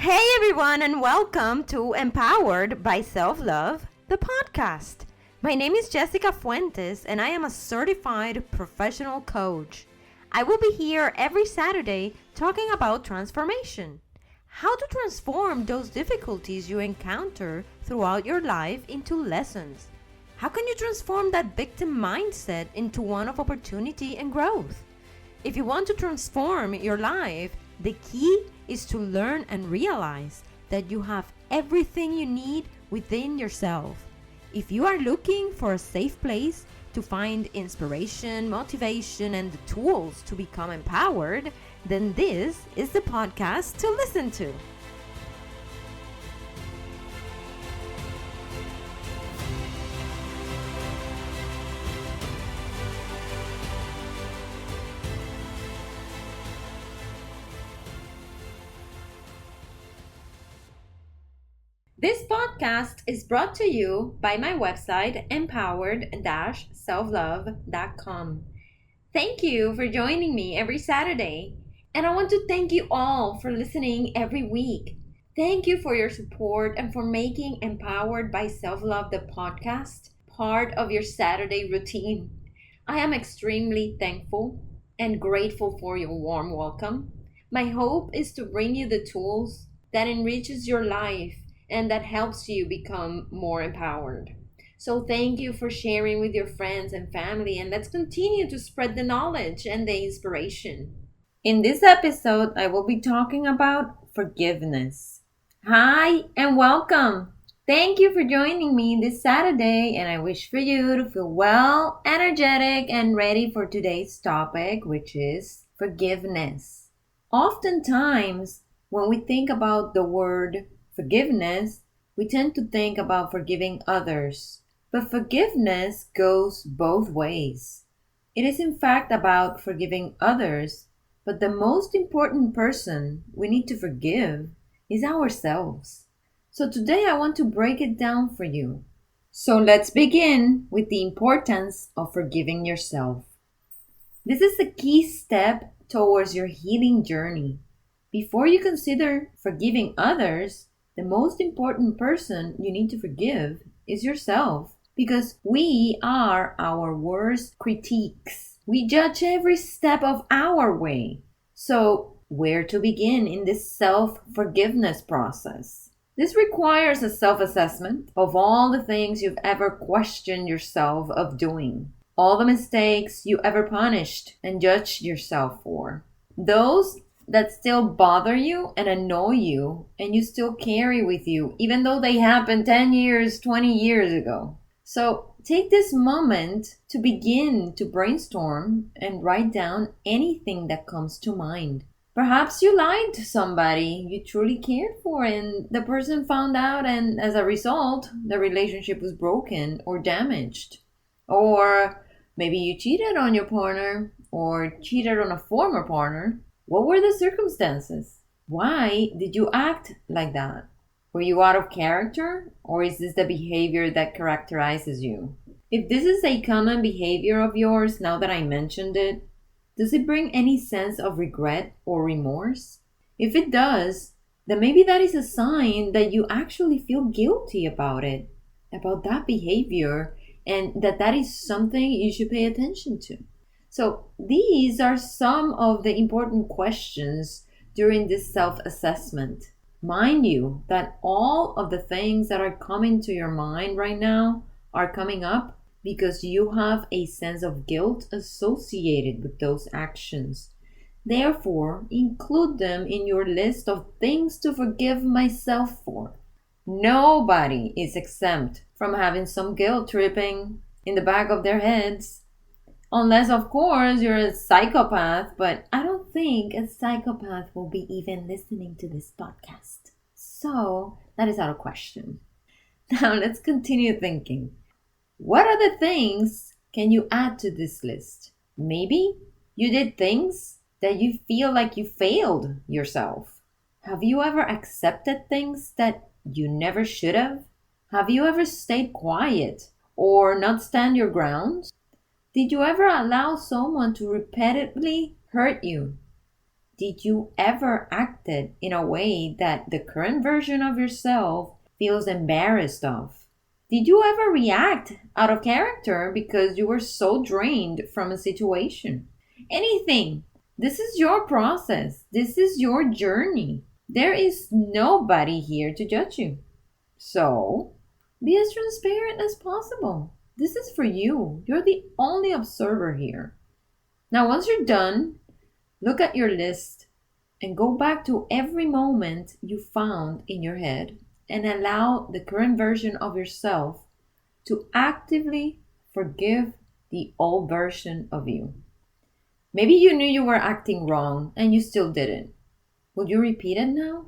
Hey everyone, and welcome to Empowered by Self-Love, the podcast. My name is Jessica Fuentes, and I am a certified professional coach. I will be here every Saturday talking about transformation. How to transform those difficulties you encounter throughout your life into lessons. How can you transform that victim mindset into one of opportunity and growth? If you want to transform your life, the key is to learn and realize that you have everything you need within yourself. If you are looking for a safe place to find inspiration, motivation, and the tools to become empowered, then this is the podcast to listen to. This podcast is brought to you by my website, Empowered-SelfLove.com. Thank you for joining me every Saturday. And I want to thank you all for listening every week. Thank you for your support and for making Empowered by Self-Love, the podcast, part of your Saturday routine. I am extremely thankful and grateful for your warm welcome. My hope is to bring you the tools that enriches your life and that helps you become more empowered. So thank you for sharing with your friends and family, and let's continue to spread the knowledge and the inspiration. In this episode, I will be talking about forgiveness. Hi and welcome. Thank you for joining me this Saturday, and I wish for you to feel well, energetic, and ready for today's topic, which is forgiveness. Oftentimes, when we think about the word forgiveness, we tend to think about forgiving others. But forgiveness goes both ways. It is in fact about forgiving others, but the most important person we need to forgive is ourselves. So today I want to break it down for you. So let's begin with the importance of forgiving yourself. This is a key step towards your healing journey. Before you consider forgiving others, the most important person you need to forgive is yourself, because we are our worst critiques. We judge every step of our way. So, where to begin in this self-forgiveness process? This requires a self-assessment of all the things you've ever questioned yourself of doing, all the mistakes you ever punished and judged yourself for. Those that still bother you and annoy you and you still carry with you, even though they happened 10 years, 20 years ago. So take this moment to begin to brainstorm and write down anything that comes to mind. Perhaps you lied to somebody you truly cared for and the person found out, and as a result, the relationship was broken or damaged. Or maybe you cheated on your partner or cheated on a former partner. What were the circumstances? Why did you act like that? Were you out of character, or is this the behavior that characterizes you? If this is a common behavior of yours, now that I mentioned it, does it bring any sense of regret or remorse? If it does, then maybe that is a sign that you actually feel guilty about it, about that behavior, and that is something you should pay attention to. So these are some of the important questions during this self-assessment. Mind you that all of the things that are coming to your mind right now are coming up because you have a sense of guilt associated with those actions. Therefore, include them in your list of things to forgive myself for. Nobody is exempt from having some guilt tripping in the back of their heads. Unless, of course, you're a psychopath, but I don't think a psychopath will be even listening to this podcast. So, that is out of question. Now, let's continue thinking. What other things can you add to this list? Maybe you did things that you feel like you failed yourself. Have you ever accepted things that you never should have? Have you ever stayed quiet or not stand your ground? Did you ever allow someone to repeatedly hurt you? Did you ever acted in a way that the current version of yourself feels embarrassed of? Did you ever react out of character because you were so drained from a situation? Anything. This is your process. This is your journey. There is nobody here to judge you. So, be as transparent as possible. This is for you. You're the only observer here. Now, once you're done, look at your list and go back to every moment you found in your head and allow the current version of yourself to actively forgive the old version of you. Maybe you knew you were acting wrong and you still didn't. Would you repeat it now?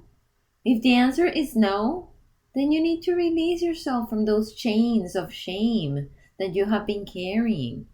If the answer is no, then you need to release yourself from those chains of shame that you have been carrying.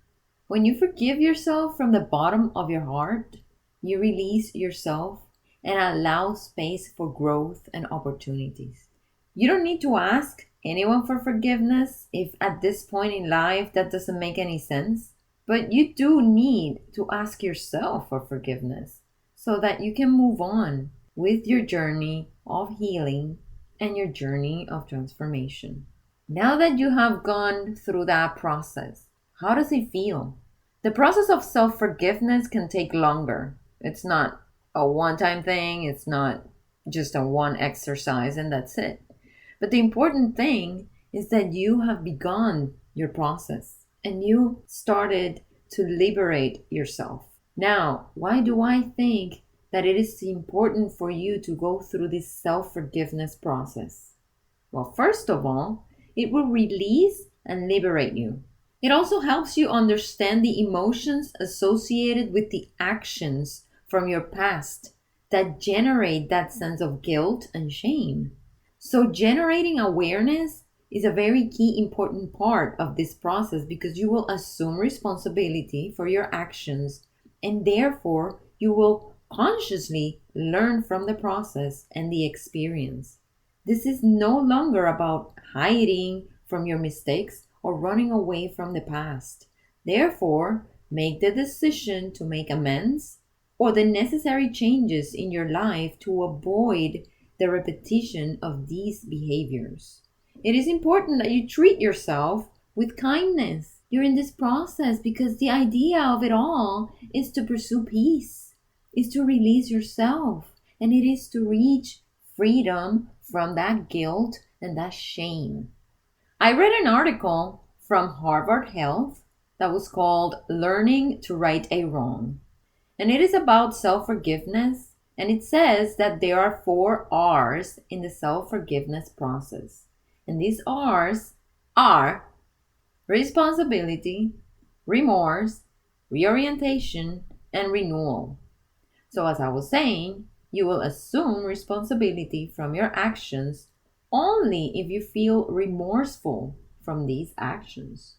When you forgive yourself from the bottom of your heart, you release yourself and allow space for growth and opportunities. You don't need to ask anyone for forgiveness if at this point in life that doesn't make any sense. But you do need to ask yourself for forgiveness so that you can move on with your journey of healing and your journey of transformation. Now that you have gone through that process, how does it feel? The process of self-forgiveness can take longer. It's not a one-time thing. It's not just a one exercise and that's it. But the important thing is that you have begun your process and you started to liberate yourself. Now, why do I think that it is important for you to go through this self-forgiveness process? Well, first of all, it will release and liberate you. It also helps you understand the emotions associated with the actions from your past that generate that sense of guilt and shame. So generating awareness is a very key important part of this process because you will assume responsibility for your actions and therefore you will consciously learn from the process and the experience. This is no longer about hiding from your mistakes or running away from the past. Therefore, make the decision to make amends or the necessary changes in your life to avoid the repetition of these behaviors. It is important that you treat yourself with kindness during this process because the idea of it all is to pursue peace, is to release yourself, and it is to reach freedom from that guilt and that shame. I read an article from Harvard Health that was called Learning to Right a Wrong. And it is about self-forgiveness. And it says that there are 4 R's in the self-forgiveness process. And these R's are responsibility, remorse, reorientation, and renewal. So as I was saying, you will assume responsibility from your actions only if you feel remorseful from these actions.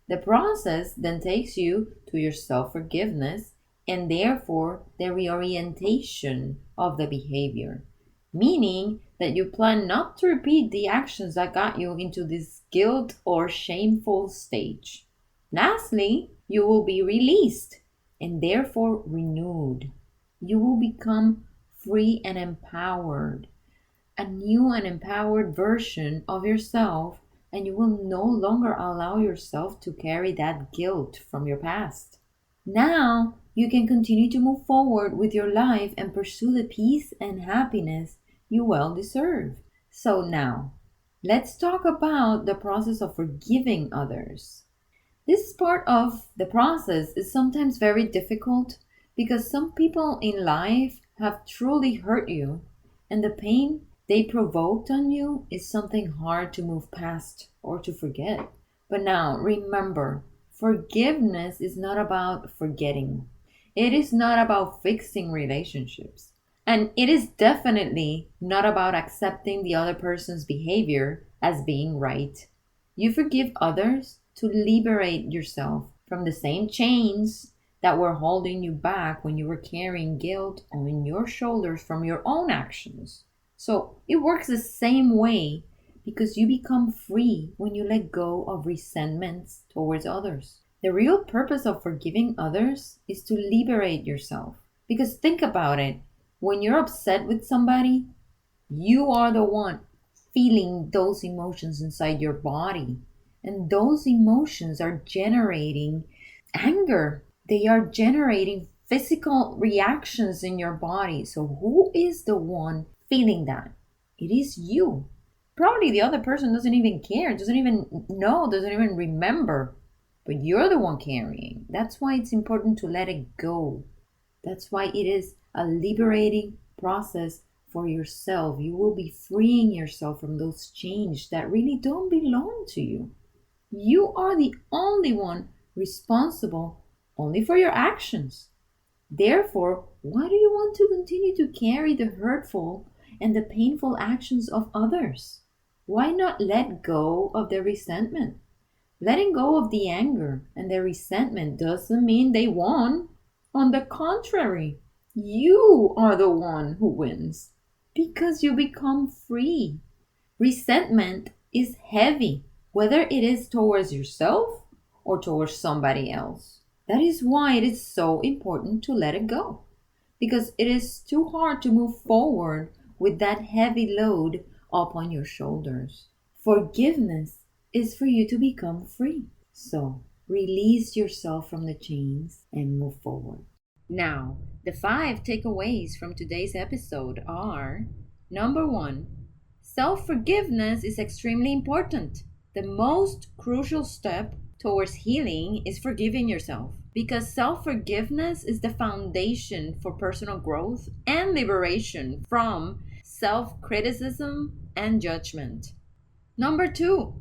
The process then takes you to your self-forgiveness and therefore the reorientation of the behavior, meaning that you plan not to repeat the actions that got you into this guilt or shameful stage. Lastly, you will be released and therefore renewed. You will become free and empowered, a new and empowered version of yourself, and you will no longer allow yourself to carry that guilt from your past. Now, you can continue to move forward with your life and pursue the peace and happiness you well deserve. So now, let's talk about the process of forgiving others. This part of the process is sometimes very difficult because some people in life have truly hurt you, and the pain they provoked on you is something hard to move past or to forget. But now, remember, forgiveness is not about forgetting. It is not about fixing relationships. And it is definitely not about accepting the other person's behavior as being right. You forgive others to liberate yourself from the same chains that were holding you back when you were carrying guilt on your shoulders from your own actions. So it works the same way because you become free when you let go of resentments towards others. The real purpose of forgiving others is to liberate yourself. Because think about it, When you're upset with somebody, you are the one feeling those emotions inside your body. And those emotions are generating anger. They are generating physical reactions in your body. So, who is the one feeling that? It is you. Probably the other person doesn't even care, doesn't even know, doesn't even remember. But you're the one carrying. That's why it's important to let it go. That's why it is a liberating process for yourself. You will be freeing yourself from those chains that really don't belong to you. You are the only one responsible only for your actions. Therefore, why do you want to continue to carry the hurtful and the painful actions of others? Why not let go of the resentment? Letting go of the anger and the resentment doesn't mean they won. On the contrary, you are the one who wins because you become free. Resentment is heavy, whether it is towards yourself or towards somebody else. That is why it is so important to let it go, because it is too hard to move forward with that heavy load upon your shoulders. Forgiveness is for you to become free. So release yourself from the chains and move forward. Now, the 5 takeaways from today's episode are: number 1, self forgiveness is extremely important. The most crucial step towards healing is forgiving yourself, because self forgiveness is the foundation for personal growth and liberation from self criticism and judgment. Number 2,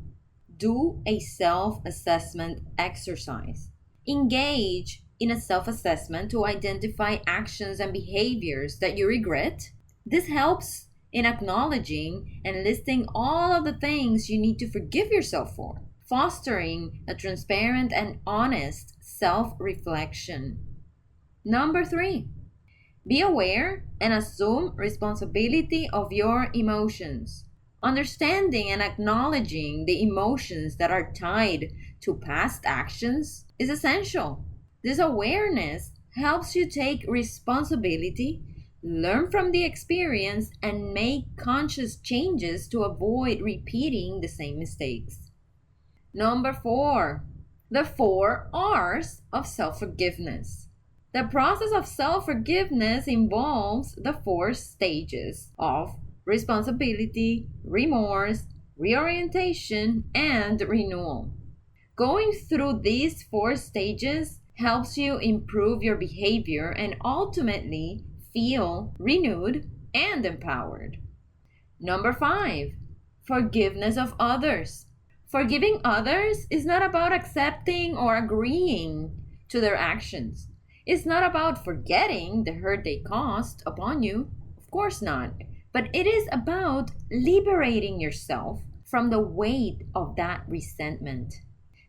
do a self assessment exercise. Engage in a self assessment to identify actions and behaviors that you regret. This helps in acknowledging and listing all of the things you need to forgive yourself for, fostering a transparent and honest self reflection. Number 3, be aware and assume responsibility of your emotions. Understanding and acknowledging the emotions that are tied to past actions is essential. This awareness helps you take responsibility, learn from the experience, and make conscious changes to avoid repeating the same mistakes. Number 4, the 4 R's of self-forgiveness. The process of self-forgiveness involves the 4 stages of responsibility, remorse, reorientation, and renewal. Going through these 4 stages helps you improve your behavior and ultimately feel renewed and empowered. Number 5, forgiveness of others. Forgiving others is not about accepting or agreeing to their actions. It's not about forgetting the hurt they caused upon you. Of course not. But it is about liberating yourself from the weight of that resentment.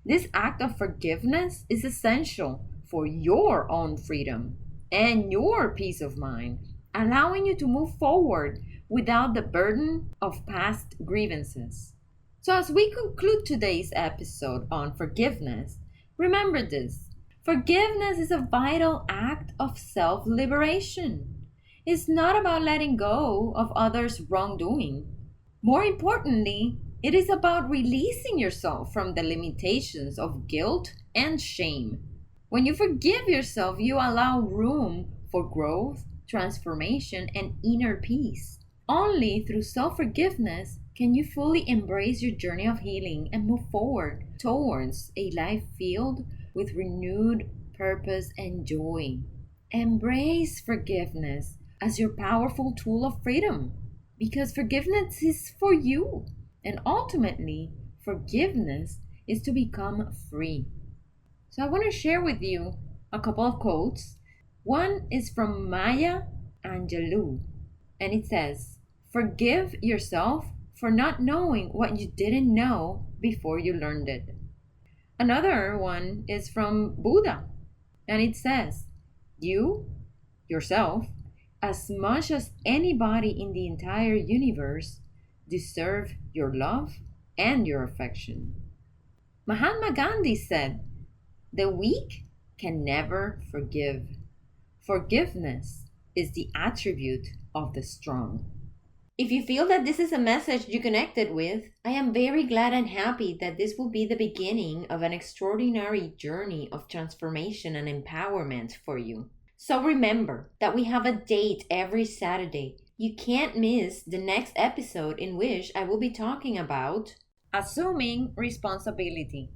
This act of forgiveness is essential for your own freedom and your peace of mind, allowing you to move forward without the burden of past grievances. So, as we conclude today's episode on forgiveness, remember this: forgiveness is a vital act of self liberation. It's not about letting go of others' wrongdoing. More importantly, it is about releasing yourself from the limitations of guilt and shame. When you forgive yourself, you allow room for growth, transformation, and inner peace. Only through self forgiveness can you fully embrace your journey of healing and move forward towards a life filled with renewed purpose and joy. Embrace forgiveness as your powerful tool of freedom, because forgiveness is for you, and ultimately, forgiveness is to become free. So I want to share with you a couple of quotes. One is from Maya Angelou, and it says, "Forgive yourself for not knowing what you didn't know before you learned it." Another one is from Buddha, and it says, "You, yourself, as much as anybody in the entire universe, deserve your love and your affection." Mahatma Gandhi said, "The weak can never forgive. Forgiveness is the attribute of the strong. If you feel that this is a message you connected with, I am very glad and happy that this will be the beginning of an extraordinary journey of transformation and empowerment for you. So remember that we have a date every Saturday. You can't miss the next episode in which I will be talking about assuming responsibility.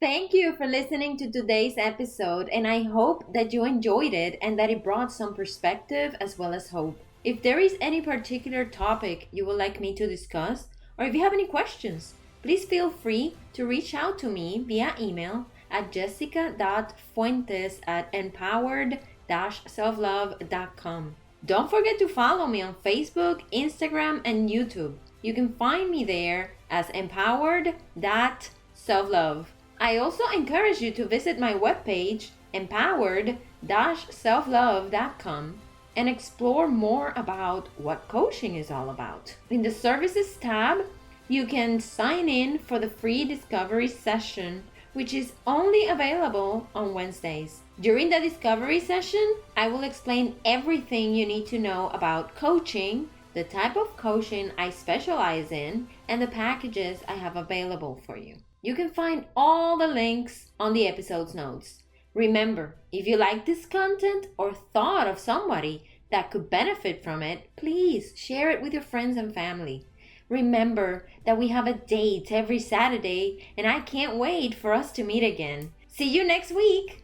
Thank you for listening to today's episode, and I hope that you enjoyed it and that it brought some perspective as well as hope. If there is any particular topic you would like me to discuss, or if you have any questions, please feel free to reach out to me via email at jessica.fuentes@empowered-selflove.com. Don't forget to follow me on Facebook, Instagram, and YouTube. You can find me there as Empowered-selflove. I also encourage you to visit my webpage, Empowered-selflove.com, and explore more about what coaching is all about. In the Services tab, you can sign in for the free discovery session, which is only available on Wednesdays. During the discovery session, I will explain everything you need to know about coaching, the type of coaching I specialize in, and the packages I have available for you. You can find all the links on the episode's notes. Remember, if you like this content or thought of somebody that could benefit from it, please share it with your friends and family. Remember that we have a date every Saturday, and I can't wait for us to meet again. See you next week!